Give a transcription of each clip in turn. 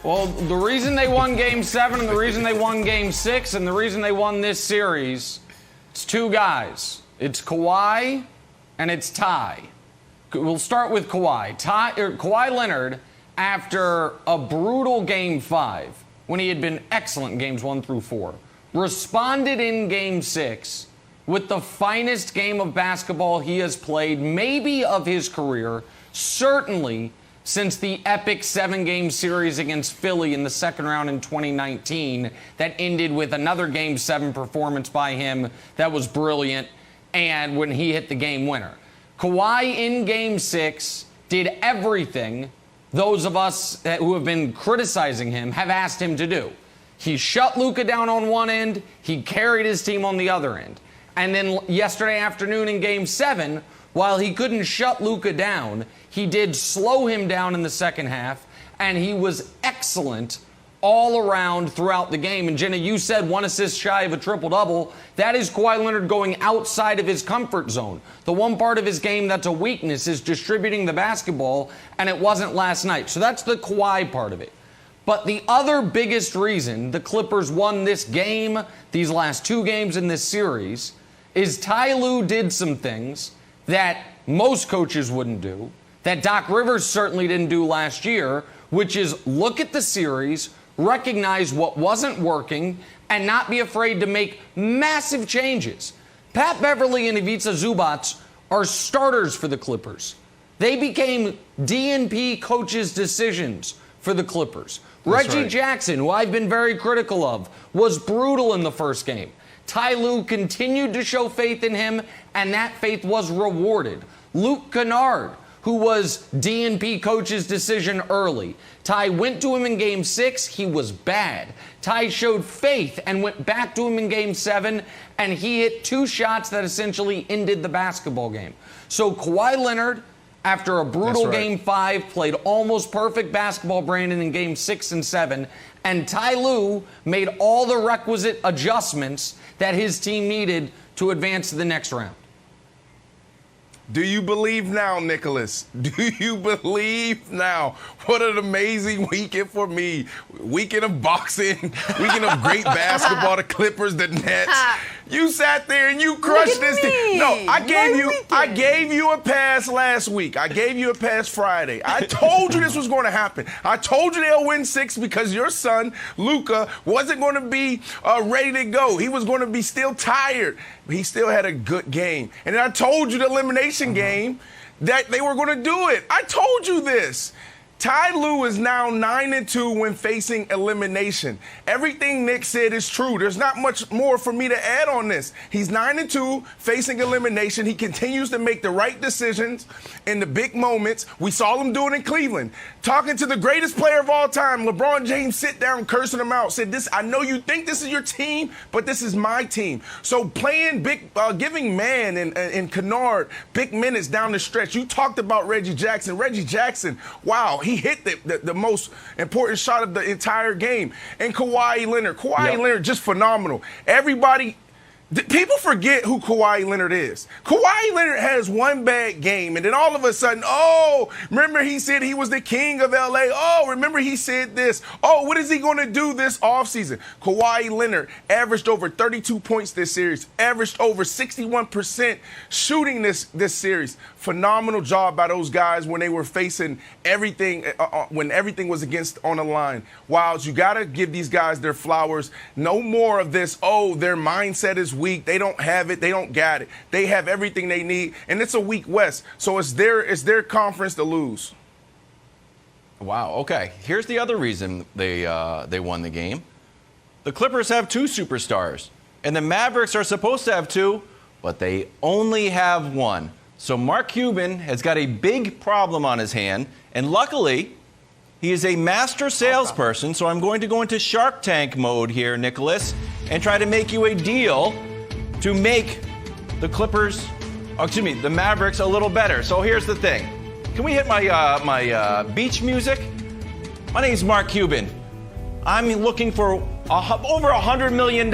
Well, the reason they won Game 7 and the reason they won Game 6 and the reason they won this series, it's two guys. It's Kawhi and it's Ty. We'll start with Kawhi. Kawhi Leonard, after a brutal Game 5, when he had been excellent in Games 1 through 4, responded in Game 6 with the finest game of basketball he has played, maybe of his career, certainly since the epic 7-game series against Philly in the second round in 2019 that ended with another Game 7 performance by him that was brilliant, and when he hit the game winner. Kawhi in Game 6 did everything those of us who have been criticizing him have asked him to do. He shut Luka down on one end, he carried his team on the other end. And then yesterday afternoon in Game 7, while he couldn't shut Luka down, he did slow him down in the second half, and he was excellent all around throughout the game. And Jenna, you said 1 assist shy of a triple-double. That is Kawhi Leonard going outside of his comfort zone. The one part of his game that's a weakness is distributing the basketball, and it wasn't last night. So that's the Kawhi part of it. But the other biggest reason the Clippers won this game, these last 2 games in this series, is Ty Lue did some things that most coaches wouldn't do, that Doc Rivers certainly didn't do last year, which is look at the series, recognize what wasn't working, and not be afraid to make massive changes. Pat Beverly and Ivica Zubac are starters for the Clippers. They became DNP coaches' decisions for the Clippers. Reggie Jackson, who I've been very critical of, was brutal in the first game. Ty Lue continued to show faith in him, and that faith was rewarded. Luke Kennard, who was DNP coach's decision early. Ty went to him in Game 6. He was bad. Ty showed faith and went back to him in Game 7, and he hit 2 shots that essentially ended the basketball game. So Kawhi Leonard, after a brutal Game 5, played almost perfect basketball, Brandon, in Game 6 and 7, and Ty Lue made all the requisite adjustments that his team needed to advance to the next round. Do you believe now, Nicholas? Do you believe now? What an amazing weekend for me. Weekend of boxing, weekend of great basketball, the Clippers, the Nets. You sat there and you crushed this team. No, I gave you a pass last week. I gave you a pass Friday. I told you this was going to happen. I told you they'll win 6 because your son, Luka, wasn't going to be ready to go. He was going to be still tired. He still had a good game. And then I told you the elimination game that they were going to do it. I told you this. Ty Lue is now 9-2 when facing elimination. Everything Nick said is true. There's not much more for me to add on this. He's 9-2 facing elimination. He continues to make the right decisions in the big moments. We saw him do it in Cleveland. Talking to the greatest player of all time, LeBron James, sit down, cursing him out. Said, "I know you think this is your team, but this is my team." So playing big, giving Man and Kennard big minutes down the stretch. You talked about Reggie Jackson. Reggie Jackson, wow. He hit the most important shot of the entire game. And Kawhi Leonard. Leonard, just phenomenal. Everybody, people forget who Kawhi Leonard is. Kawhi Leonard has one bad game, and then all of a sudden, oh, remember he said he was the king of L.A. Oh, remember he said this. Oh, what is he going to do this offseason? Kawhi Leonard averaged over 32 points this series, averaged over 61% shooting this series. Phenomenal job by those guys when they were facing everything, when everything was on the line. Wiles, you got to give these guys their flowers. No more of this, oh, their mindset is weak. They don't have it. They don't got it. They have everything they need, and it's a weak West. So it's their conference to lose. Wow. Okay. Here's the other reason they won the game. The Clippers have 2 superstars, and the Mavericks are supposed to have 2, but they only have 1. So Mark Cuban has got a big problem on his hand, and luckily, he is a master salesperson, so I'm going to go into Shark Tank mode here, Nicholas, and try to make you a deal to make the the Mavericks a little better. So here's the thing. Can we hit my beach music? My name's Mark Cuban. I'm looking for over $100 million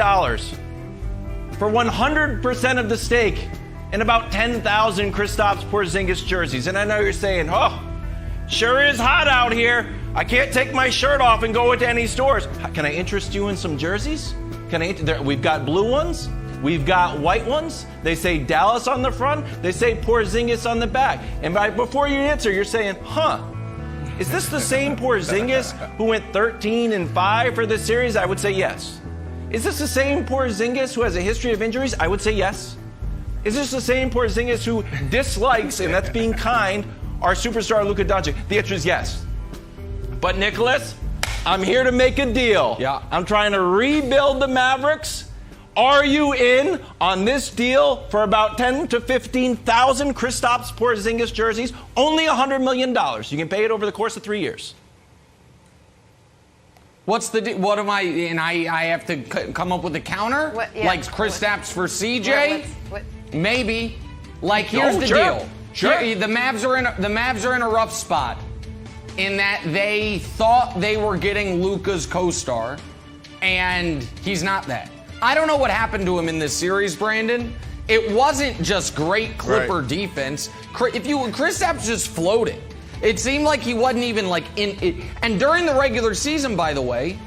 for 100% of the stake and about 10,000 Kristaps Porzingis jerseys. And I know you're saying, oh, sure is hot out here. I can't take my shirt off and go into any stores. Can I interest you in some jerseys? We've got blue ones. We've got white ones. They say Dallas on the front. They say Porzingis on the back. And before you answer, you're saying, is this the same Porzingis who went 13-5 for this series? I would say yes. Is this the same Porzingis who has a history of injuries? I would say yes. Is this the same Porzingis who dislikes, and that's being kind, our superstar Luka Doncic? The answer is yes. But Nicholas, I'm here to make a deal. Yeah. I'm trying to rebuild the Mavericks. Are you in on this deal for about 10 to 15,000 Kristaps Porzingis jerseys? Only $100 million. You can pay it over the course of 3 years. What am I, and I have to come up with a counter? Like Kristaps for CJ? Maybe. Like, here's the deal. Sure. The Mavs are in a rough spot in that they thought they were getting Luka's co-star, and he's not that. I don't know what happened to him in this series, Brandon. It wasn't just great Clipper defense. Kristaps just floated. It seemed like he wasn't even like in it. And during the regular season, by the way,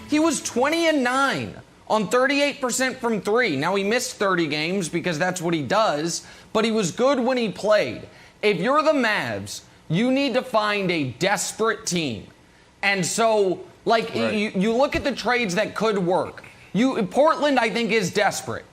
he was 20-9 on 38% from three. Now, he missed 30 games because that's what he does, but he was good when he played. If you're the Mavs, you need to find a desperate team. And so, like, you look at the trades that could work. Portland, I think, is desperate.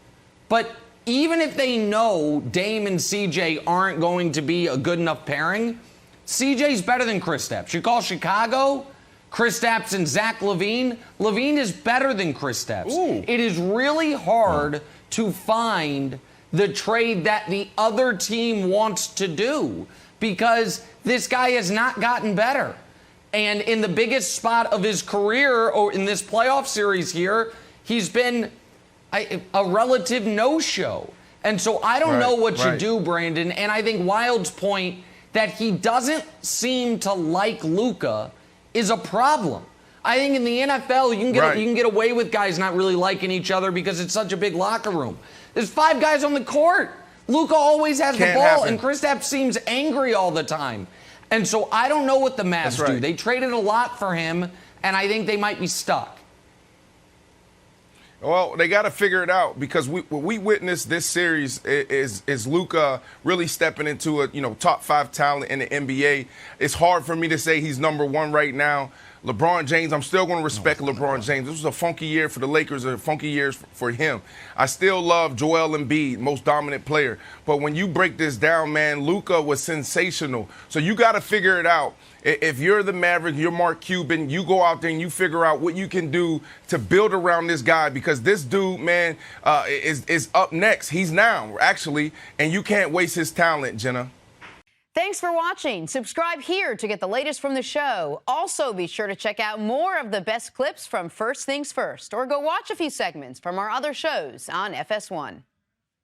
But even if they know Dame and CJ aren't going to be a good enough pairing, CJ's better than Kristaps. You call Chicago, Kristaps and Zach LaVine. LaVine is better than Kristaps. It is really hard to find the trade that the other team wants to do because this guy has not gotten better. And in the biggest spot of his career, or in this playoff series here, he's been a relative no-show. And so I don't know what you do, Brandon. And I think Wild's point that he doesn't seem to like Luka is a problem. I think in the NFL, you can get away with guys not really liking each other because it's such a big locker room. There's 5 guys on the court. Luka always has the ball, and Kristaps seems angry all the time. And so I don't know what the Mavs do. They traded a lot for him, and I think they might be stuck. Well, they got to figure it out because what we witnessed this series is Luka really stepping into a top 5 talent in the NBA. It's hard for me to say he's number 1 right now. LeBron James, I'm still going to respect LeBron James. This was a funky year for the Lakers, a funky year for him. I still love Joel Embiid, most dominant player. But when you break this down, man, Luka was sensational. So you got to figure it out. If you're the Maverick, you're Mark Cuban, you go out there and you figure out what you can do to build around this guy because this dude, man, is up next. He's now, actually, and you can't waste his talent, Jenna. Thanks for watching. Subscribe here to get the latest from the show. Also, be sure to check out more of the best clips from First Things First, or go watch a few segments from our other shows on FS1.